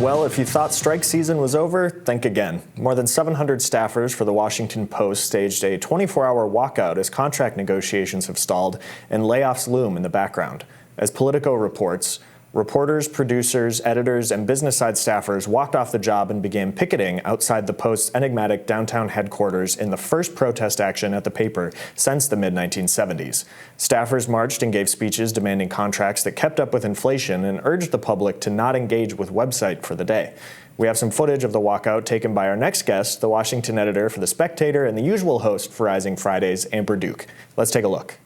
Well, if you thought strike season was over, think again. More than 700 staffers for the Washington Post staged a 24-hour walkout as contract negotiations have stalled and layoffs loom in the background. As Politico reports, reporters, producers, editors, and business-side staffers walked off the job and began picketing outside the Post's enigmatic downtown headquarters in the first protest action at the paper since the mid-1970s. Staffers marched and gave speeches demanding contracts that kept up with inflation and urged the public to not engage with website for the day. We have some footage of the walkout taken by our next guest, the Washington editor for The Spectator and the usual host for Rising Fridays, Amber Duke. Let's take a look.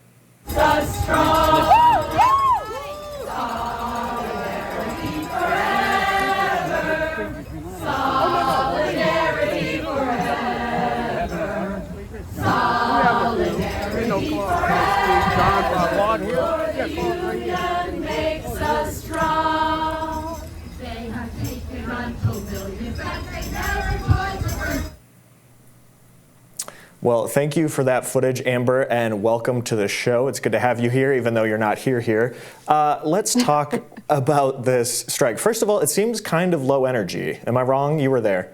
Well, thank you for that footage, Amber, and welcome to the show. It's good to have you here, even though you're not here. Let's talk about this strike. First of all, it seems kind of low energy. Am I wrong? You were there.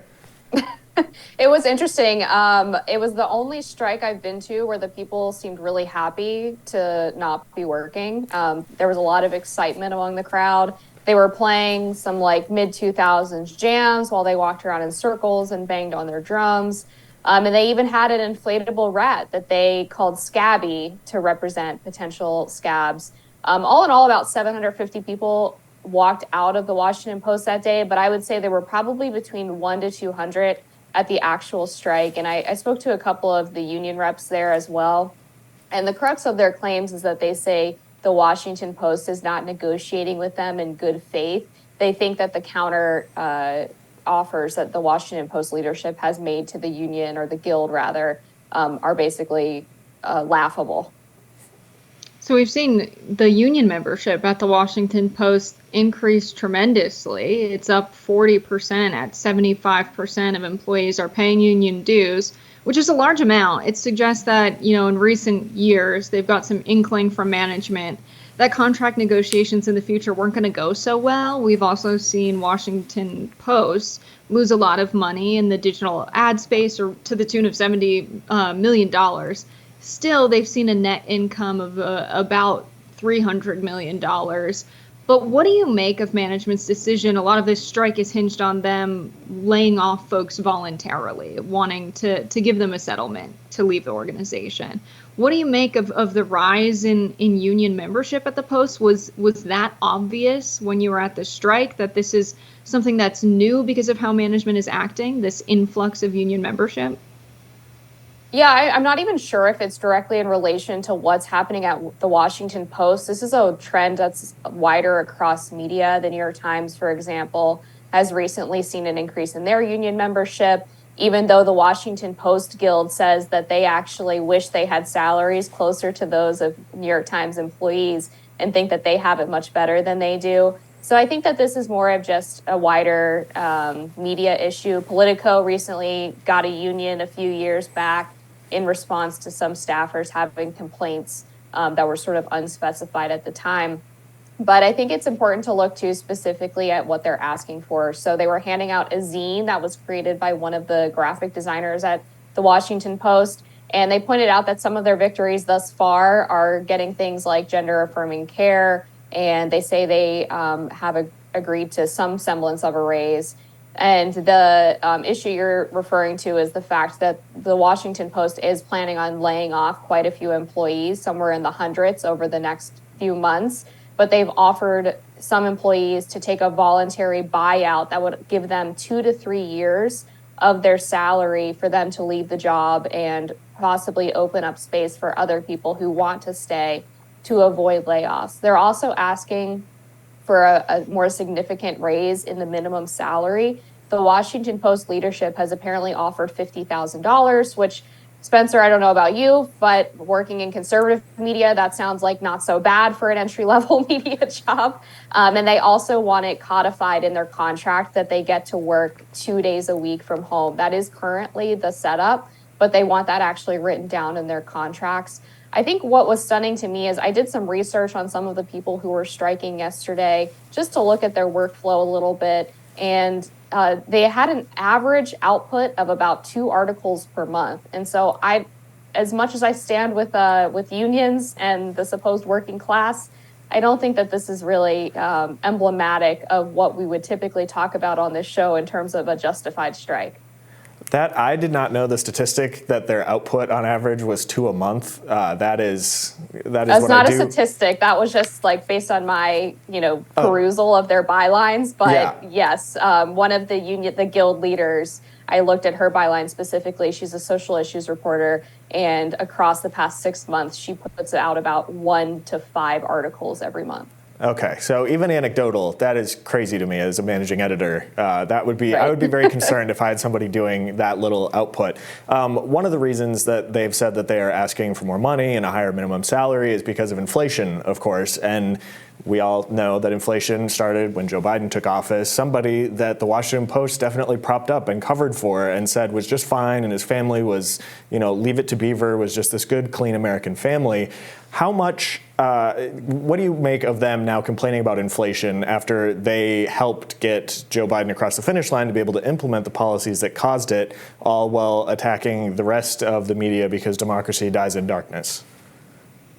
It was interesting. It was the only strike I've been to where the people seemed really happy to not be working. There was a lot of excitement among the crowd. They were playing some like mid-2000s jams while they walked around in circles and banged on their drums. And they even had an inflatable rat that they called Scabby to represent potential scabs. All in all, about 750 people walked out of the Washington Post that day, but I would say there were probably between 100 to 200 at the actual strike. And I spoke to a couple of the union reps there as well. And the crux of their claims is that they say the Washington Post is not negotiating with them in good faith. They think that the counter offers that the Washington Post leadership has made to the union, or the guild rather, are basically laughable. So we've seen the union membership at the Washington Post increase tremendously. It's up 40% at 75% of employees are paying union dues, which is a large amount. It suggests that, in recent years, they've got some inkling from management that contract negotiations in the future weren't going to go so well. We've also seen Washington Post lose a lot of money in the digital ad space, or to the tune of $70 million. Still, they've seen a net income of about $300 million. But what do you make of management's decision? A lot of this strike is hinged on them laying off folks voluntarily, wanting to give them a settlement to leave the organization. What do you make of the rise in union membership at the Post? Was that obvious when you were at the strike, that this is something that's new because of how management is acting, this influx of union membership? Yeah, I'm not even sure if it's directly in relation to what's happening at the Washington Post. This is a trend that's wider across media. The New York Times, for example, has recently seen an increase in their union membership, even though the Washington Post Guild says that they actually wish they had salaries closer to those of New York Times employees and think that they have it much better than they do. So I think that this is more of just a wider media issue. Politico recently got a union a few years back in response to some staffers having complaints that were sort of unspecified at the time. But I think it's important to look too specifically at what they're asking for. So they were handing out a zine that was created by one of the graphic designers at the Washington Post. And they pointed out that some of their victories thus far are getting things like gender affirming care. And they say they have agreed to some semblance of a raise. And the issue you're referring to is the fact that the Washington Post is planning on laying off quite a few employees, somewhere in the hundreds over the next few months. But they've offered some employees to take a voluntary buyout that would give them 2 to 3 years of their salary for them to leave the job and possibly open up space for other people who want to stay to avoid layoffs. They're also asking for a more significant raise in the minimum salary. The Washington Post leadership has apparently offered $50,000, which, Spencer, I don't know about you, but working in conservative media, that sounds like not so bad for an entry-level media job. And they also want it codified in their contract that they get to work 2 days a week from home. That is currently the setup, but they want that actually written down in their contracts. I think what was stunning to me is I did some research on some of the people who were striking yesterday just to look at their workflow a little bit. and they had an average output of about 2 articles per month. And so as much as I stand with unions and the supposed working class, I don't think that this is really emblematic of what we would typically talk about on this show in terms of a justified strike. That I did not know the statistic that their output on average was 2 a month. That's not a statistic. That was just like based on my perusal of their bylines. But yes, one of the guild leaders, I looked at her byline specifically. She's a social issues reporter, and across the past 6 months, she puts out about 1 to 5 articles every month. Okay, so even anecdotal, that is crazy to me as a managing editor. That would be, right. I would be very concerned if I had somebody doing that little output. One of the reasons that they've said that they are asking for more money and a higher minimum salary is because of inflation, of course. And we all know that inflation started when Joe Biden took office. Somebody that the Washington Post definitely propped up and covered for and said was just fine, and his family was, leave it to Beaver, was just this good, clean American family. How much, what do you make of them now complaining about inflation after they helped get Joe Biden across the finish line to be able to implement the policies that caused it, all while attacking the rest of the media because democracy dies in darkness?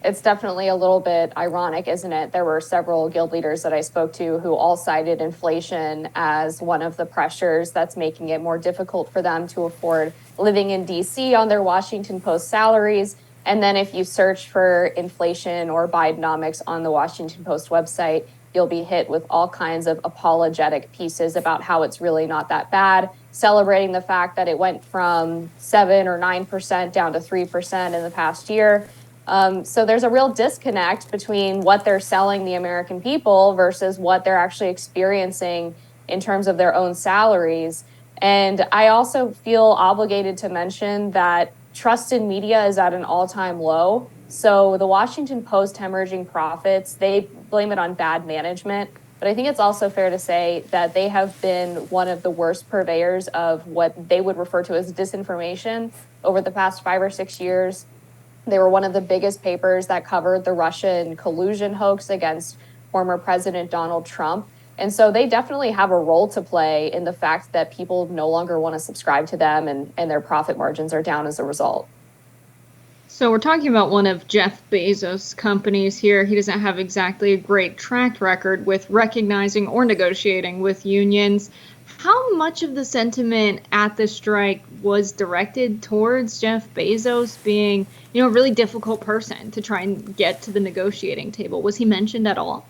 It's definitely a little bit ironic, isn't it? There were several guild leaders that I spoke to who all cited inflation as one of the pressures that's making it more difficult for them to afford living in D.C. on their Washington Post salaries. And then if you search for inflation or Bidenomics on the Washington Post website, you'll be hit with all kinds of apologetic pieces about how it's really not that bad, celebrating the fact that it went from 7 or 9% down to 3% in the past year. So there's a real disconnect between what they're selling the American people versus what they're actually experiencing in terms of their own salaries. And I also feel obligated to mention that trust in media is at an all-time low. So the Washington Post hemorrhaging profits, they blame it on bad management. But I think it's also fair to say that they have been one of the worst purveyors of what they would refer to as disinformation over the past 5 or 6 years. They were one of the biggest papers that covered the Russian collusion hoax against former President Donald Trump. And so they definitely have a role to play in the fact that people no longer want to subscribe to them, and their profit margins are down as a result. So we're talking about one of Jeff Bezos' companies here. He doesn't have exactly a great track record with recognizing or negotiating with unions. How much of the sentiment at the strike was directed towards Jeff Bezos being, a really difficult person to try and get to the negotiating table? Was he mentioned at all?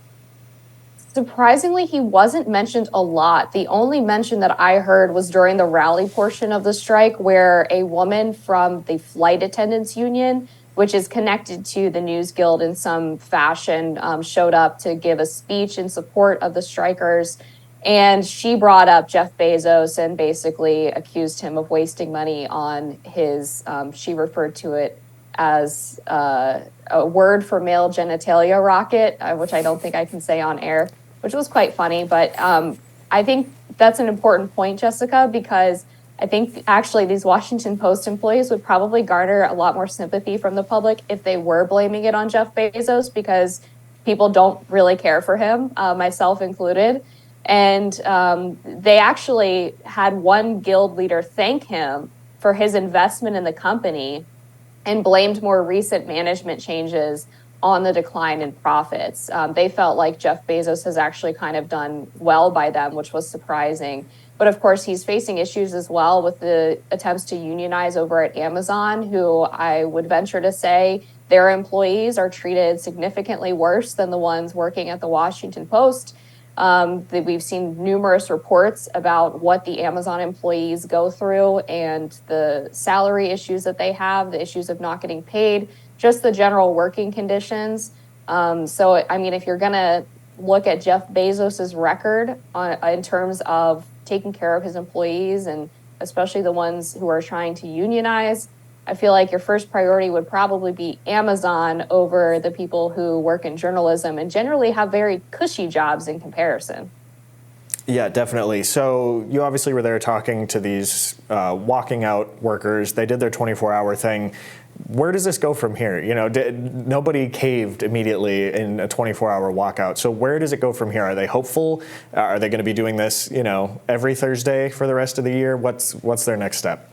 Surprisingly, he wasn't mentioned a lot. The only mention that I heard was during the rally portion of the strike, where a woman from the flight attendants union, which is connected to the News Guild in some fashion, showed up to give a speech in support of the strikers. And she brought up Jeff Bezos and basically accused him of wasting money on his, she referred to it as a word for male genitalia rocket, which I don't think I can say on air, which was quite funny. But I think that's an important point, Jessica, because I think actually these Washington Post employees would probably garner a lot more sympathy from the public if they were blaming it on Jeff Bezos, because people don't really care for him, myself included. And they actually had one guild leader thank him for his investment in the company and blamed more recent management changes on the decline in profits. They felt like Jeff Bezos has actually kind of done well by them, which was surprising. But of course, he's facing issues as well with the attempts to unionize over at Amazon, who I would venture to say their employees are treated significantly worse than the ones working at the Washington Post. We've seen numerous reports about what the Amazon employees go through and the salary issues that they have, the issues of not getting paid, just the general working conditions. So, I mean, if you're going to look at Jeff Bezos's record in terms of taking care of his employees, and especially the ones who are trying to unionize, I feel like your first priority would probably be Amazon over the people who work in journalism and generally have very cushy jobs in comparison. Yeah, definitely. So you obviously were there talking to these walking out workers. They did their 24-hour thing. Where does this go from here? Nobody caved immediately in a 24-hour walkout. So where does it go from here? Are they hopeful? Are they going to be doing this, every Thursday for the rest of the year? What's their next step?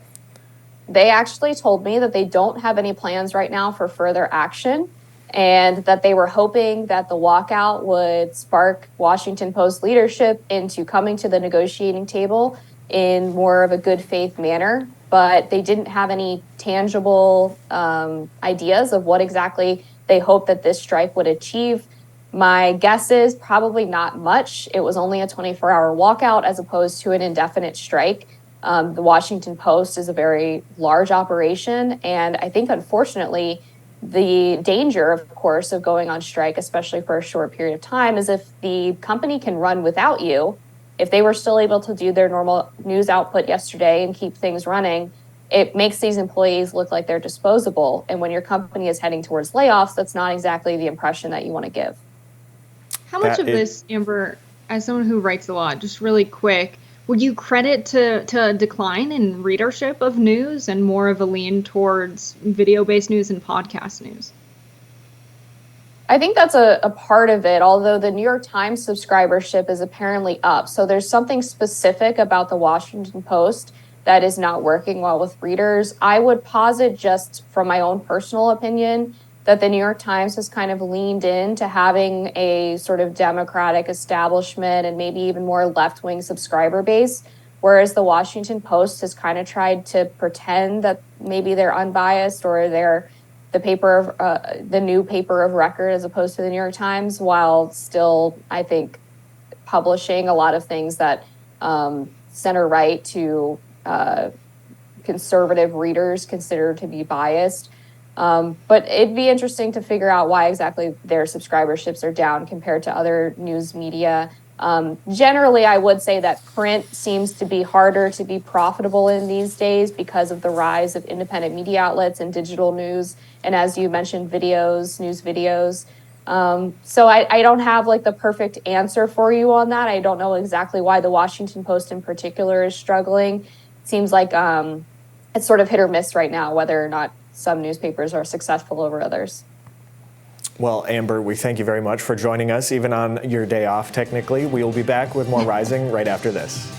They actually told me that they don't have any plans right now for further action, and that they were hoping that the walkout would spark Washington Post leadership into coming to the negotiating table in more of a good faith manner. But they didn't have any tangible ideas of what exactly they hoped that this strike would achieve. My guess is probably not much. It was only a 24-hour walkout as opposed to an indefinite strike. The Washington Post is a very large operation, and I think, unfortunately, the danger, of course, of going on strike, especially for a short period of time, is if the company can run without you. If they were still able to do their normal news output yesterday and keep things running, it makes these employees look like they're disposable. And when your company is heading towards layoffs, that's not exactly the impression that you want to give. How much of this, Amber, as someone who writes a lot, just really quick, would you credit to a decline in readership of news and more of a lean towards video-based news and podcast news? I think that's a part of it, although the New York Times subscribership is apparently up. So there's something specific about the Washington Post that is not working well with readers. I would posit, just from my own personal opinion, that the New York Times has kind of leaned into having a sort of Democratic establishment and maybe even more left-wing subscriber base, whereas the Washington Post has kind of tried to pretend that maybe they're unbiased or they're the new paper of record as opposed to the New York Times, while still, I think, publishing a lot of things that center right to conservative readers consider to be biased. But it'd be interesting to figure out why exactly their subscriberships are down compared to other news media. Generally, I would say that print seems to be harder to be profitable in these days because of the rise of independent media outlets and digital news. And as you mentioned, news videos. So I don't have like the perfect answer for you on that. I don't know exactly why the Washington Post in particular is struggling. It seems like it's sort of hit or miss right now, whether or not some newspapers are successful over others. Well, Amber, we thank you very much for joining us, even on your day off, technically. We will be back with more Rising right after this.